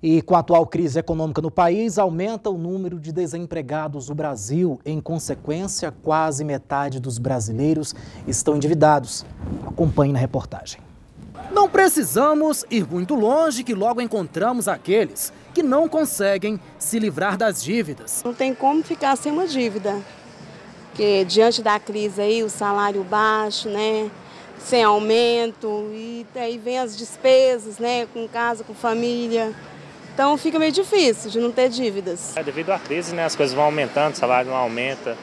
E com a atual crise econômica no país, aumenta o número de desempregados no Brasil. Em consequência, quase metade dos brasileiros estão endividados. Acompanhe na reportagem. Não precisamos ir muito longe que logo encontramos aqueles que não conseguem se livrar das dívidas. Não tem como ficar sem uma dívida, porque diante da crise aí, o salário baixo, né, sem aumento, e aí vem as despesas, né, com casa, com família. Então fica meio difícil de não ter dívidas. Devido à crise, né, as coisas vão aumentando, o salário não aumenta,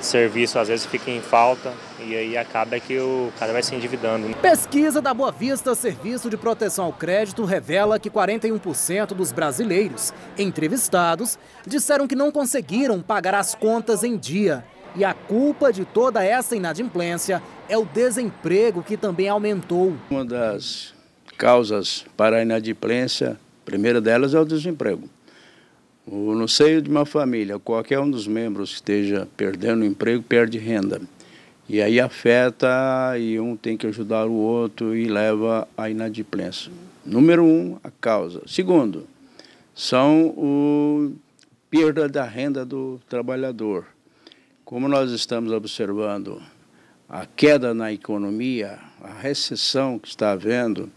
serviço às vezes fica em falta e aí acaba que o cara vai se endividando. Pesquisa da Boa Vista Serviço de Proteção ao Crédito revela que 41% dos brasileiros entrevistados disseram que não conseguiram pagar as contas em dia. E a culpa de toda essa inadimplência é o desemprego, que também aumentou. Uma das causas para a inadimplência, a primeira delas é o desemprego. No seio de uma família, qualquer um dos membros que esteja perdendo o emprego, perde renda. E aí afeta e um tem que ajudar o outro e leva à inadimplência. Número 1, a causa. Segundo, são a perda da renda do trabalhador. Como nós estamos observando a queda na economia, a recessão que está havendo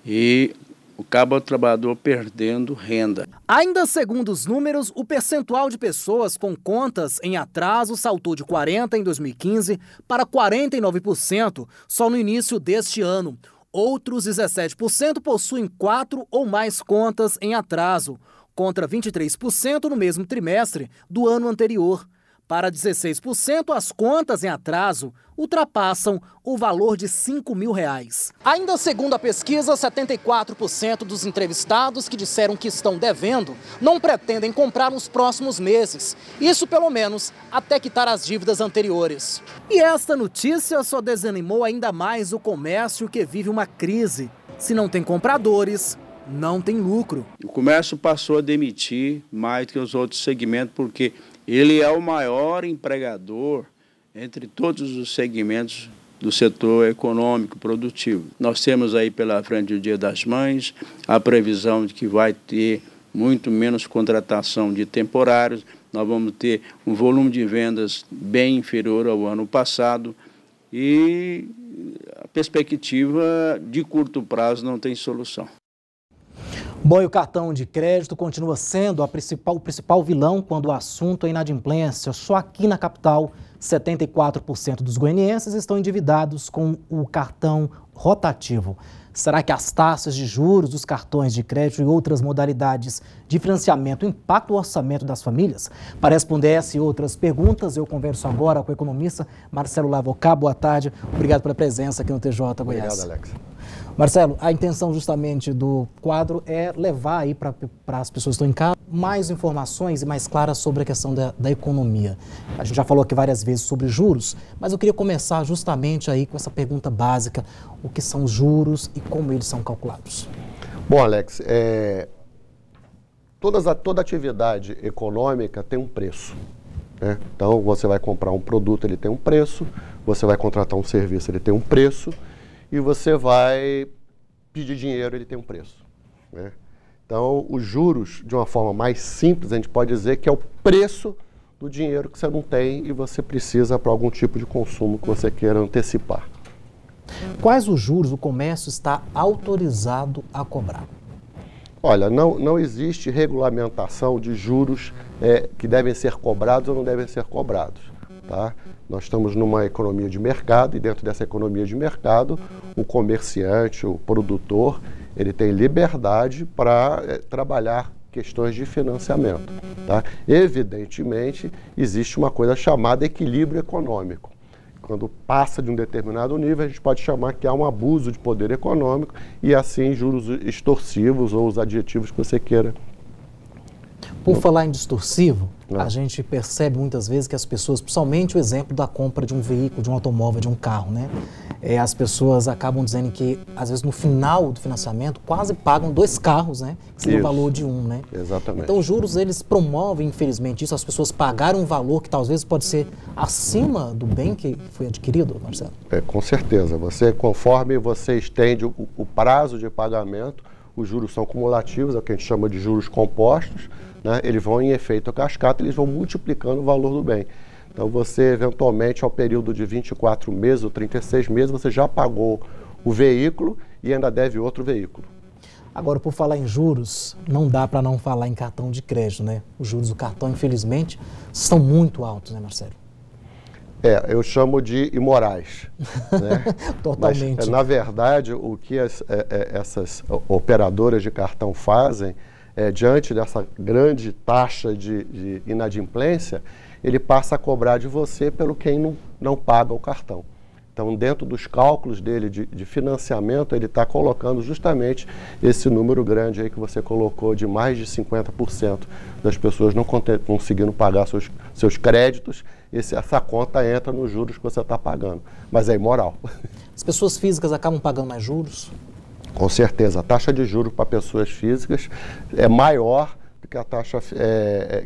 e acaba o trabalhador perdendo renda. Ainda segundo os números, o percentual de pessoas com contas em atraso saltou de 40% em 2015 para 49% só no início deste ano. Outros 17% possuem 4 ou mais contas em atraso, contra 23% no mesmo trimestre do ano anterior. Para 16%, as contas em atraso ultrapassam o valor de R$ 5.000. Ainda segundo a pesquisa, 74% dos entrevistados que disseram que estão devendo não pretendem comprar nos próximos meses. Isso pelo menos até quitar as dívidas anteriores. E esta notícia só desanimou ainda mais o comércio, que vive uma crise. Se não tem compradores, não tem lucro. O comércio passou a demitir mais do que os outros segmentos, porque ele é o maior empregador entre todos os segmentos do setor econômico produtivo. Nós temos aí pela frente o Dia das Mães, a previsão de que vai ter muito menos contratação de temporários, nós vamos ter um volume de vendas bem inferior ao ano passado e a perspectiva de curto prazo não tem solução. Bom, e o cartão de crédito continua sendo o principal vilão quando o assunto é inadimplência. Só aqui na capital, 74% dos goianienses estão endividados com o cartão rotativo. Será que as taxas de juros dos cartões de crédito e outras modalidades de financiamento impactam o orçamento das famílias? Para responder essa e outras perguntas, eu converso agora com o economista Marcelo Lavocá. Boa tarde, obrigado pela presença aqui no TJ Goiás. Obrigado, Alex. Marcelo, a intenção justamente do quadro é levar aí para as pessoas que estão em casa mais informações e mais claras sobre a questão da economia. A gente já falou aqui várias vezes sobre juros, mas eu queria começar justamente aí com essa pergunta básica: o que são os juros e como eles são calculados? Bom, Alex, toda atividade econômica tem um preço, né? Então, você vai comprar um produto, ele tem um preço, você vai contratar um serviço, ele tem um preço, e você vai pedir dinheiro, ele tem um preço, né? Então, os juros, de uma forma mais simples, a gente pode dizer que é o preço do dinheiro que você não tem e você precisa para algum tipo de consumo que você queira antecipar. Quais os juros o comércio está autorizado a cobrar? Olha, não existe regulamentação de juros que devem ser cobrados ou não devem ser cobrados, tá? Nós estamos numa economia de mercado e dentro dessa economia de mercado, o comerciante, o produtor, ele tem liberdade para trabalhar questões de financiamento, tá? Evidentemente, existe uma coisa chamada equilíbrio econômico. Quando passa de um determinado nível, a gente pode chamar que há um abuso de poder econômico e assim juros extorsivos ou os adjetivos que você queira. Por falar em distorsivo, a gente percebe muitas vezes que as pessoas, principalmente o exemplo da compra de um veículo, de um automóvel, de um carro, né? As pessoas acabam dizendo que, às vezes, no final do financiamento, quase pagam 2 carros, né? Que seria o valor de um, né? Exatamente. Então, os juros, eles promovem, infelizmente, isso. As pessoas pagaram um valor que, talvez, pode ser acima do bem que foi adquirido, Marcelo? Com certeza. Conforme você estende o prazo de pagamento, os juros são cumulativos, é o que a gente chama de juros compostos, né? Eles vão em efeito cascata, eles vão multiplicando o valor do bem. Então você, eventualmente, ao período de 24 meses ou 36 meses, você já pagou o veículo e ainda deve outro veículo. Agora, por falar em juros, não dá para não falar em cartão de crédito, né? Os juros do cartão, infelizmente, são muito altos, né, Marcelo? Eu chamo de imorais. Né? Totalmente. Mas, na verdade, o que essas operadoras de cartão fazem, diante dessa grande taxa de inadimplência, ele passa a cobrar de você pelo quem não paga o cartão. Então, dentro dos cálculos dele de financiamento, ele está colocando justamente esse número grande aí que você colocou, de mais de 50% das pessoas não conseguindo pagar seus créditos. Essa conta entra nos juros que você está pagando, mas é imoral. As pessoas físicas acabam pagando mais juros? Com certeza, a taxa de juros para pessoas físicas é maior do que a taxa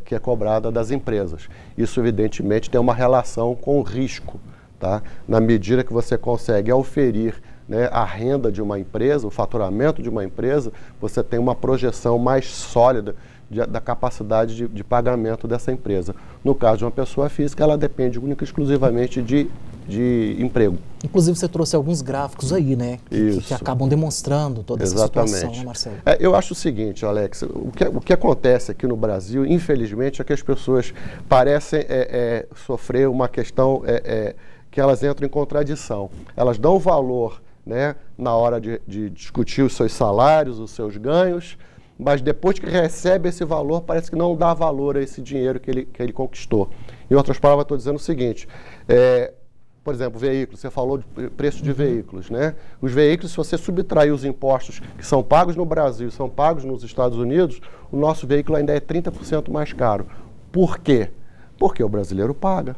que é cobrada das empresas. Isso, evidentemente, tem uma relação com o risco. Tá? Na medida que você consegue oferir, né, a renda de uma empresa, o faturamento de uma empresa, você tem uma projeção mais sólida da capacidade de pagamento dessa empresa. No caso de uma pessoa física, ela depende única e exclusivamente de emprego. Inclusive, você trouxe alguns gráficos aí, né? Que acabam demonstrando toda essa situação, né, Marcelo? Eu acho o seguinte, Alex, o que acontece aqui no Brasil, infelizmente, é que as pessoas parecem sofrer uma questão que elas entram em contradição. Elas dão valor, né, na hora de discutir os seus salários, os seus ganhos, mas depois que recebe esse valor, parece que não dá valor a esse dinheiro que ele conquistou. Em outras palavras, estou dizendo o seguinte, por exemplo, veículos, você falou de preço de veículos, né? Os veículos, se você subtrair os impostos que são pagos no Brasil e são pagos nos Estados Unidos, o nosso veículo ainda é 30% mais caro. Por quê? Porque o brasileiro paga.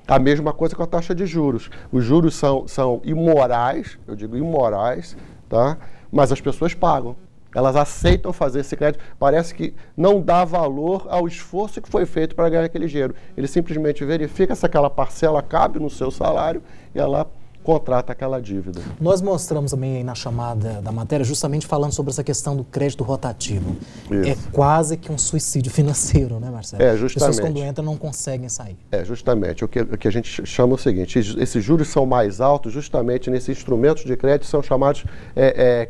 A mesma coisa com a taxa de juros. Os juros são imorais, eu digo imorais, tá? Mas as pessoas pagam. Elas aceitam fazer esse crédito. Parece que não dá valor ao esforço que foi feito para ganhar aquele dinheiro. Ele simplesmente verifica se aquela parcela cabe no seu salário e ela contrata aquela dívida. Nós mostramos também aí na chamada da matéria, justamente falando sobre essa questão do crédito rotativo. Isso. É quase que um suicídio financeiro, né, Marcelo? Justamente. As pessoas, quando entram, não conseguem sair. Justamente. O que a gente chama o seguinte, esses juros são mais altos justamente nesses instrumentos de crédito, são chamados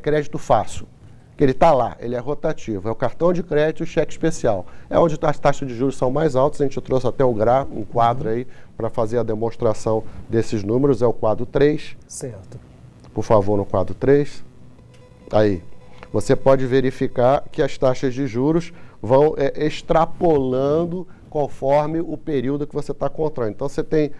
crédito fácil. Que ele está lá, ele é rotativo, é o cartão de crédito e o cheque especial. É onde as taxas de juros são mais altas, a gente trouxe até um quadro aí para fazer a demonstração desses números, é o quadro 3. Certo. Por favor, no quadro 3. Aí, você pode verificar que as taxas de juros vão extrapolando conforme o período que você está contraindo. Então, você tem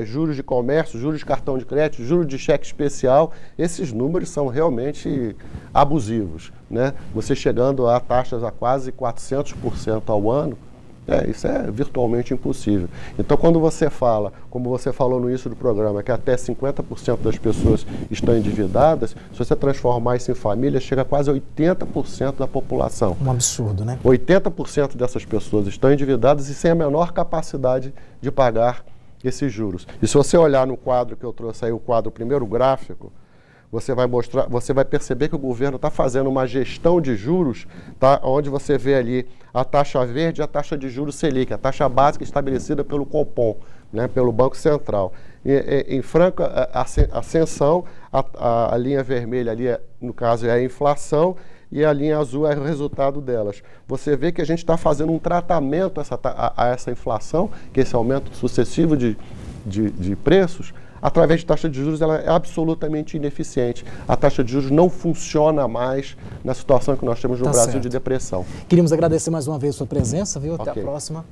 juros de comércio, juros de cartão de crédito, juros de cheque especial. Esses números são realmente abusivos, né? Você chegando a taxas a quase 400% ao ano, isso é virtualmente impossível. Então, quando você fala, como você falou no início do programa, que até 50% das pessoas estão endividadas, se você transformar isso em família, chega a quase 80% da população. Um absurdo, né? 80% dessas pessoas estão endividadas e sem a menor capacidade de pagar esses juros. E se você olhar no quadro que eu trouxe aí, o primeiro gráfico, você vai perceber que o governo está fazendo uma gestão de juros, tá, onde você vê ali a taxa verde e a taxa de juros Selic, a taxa básica estabelecida pelo Copom, né, pelo Banco Central. Em franca ascensão, a linha vermelha ali, no caso, é a inflação, e a linha azul é o resultado delas. Você vê que a gente está fazendo um tratamento a essa inflação, que esse aumento sucessivo de preços, através de taxa de juros, ela é absolutamente ineficiente. A taxa de juros não funciona mais na situação que nós temos no Brasil de depressão. Queríamos agradecer mais uma vez a sua presença, viu? Até a próxima.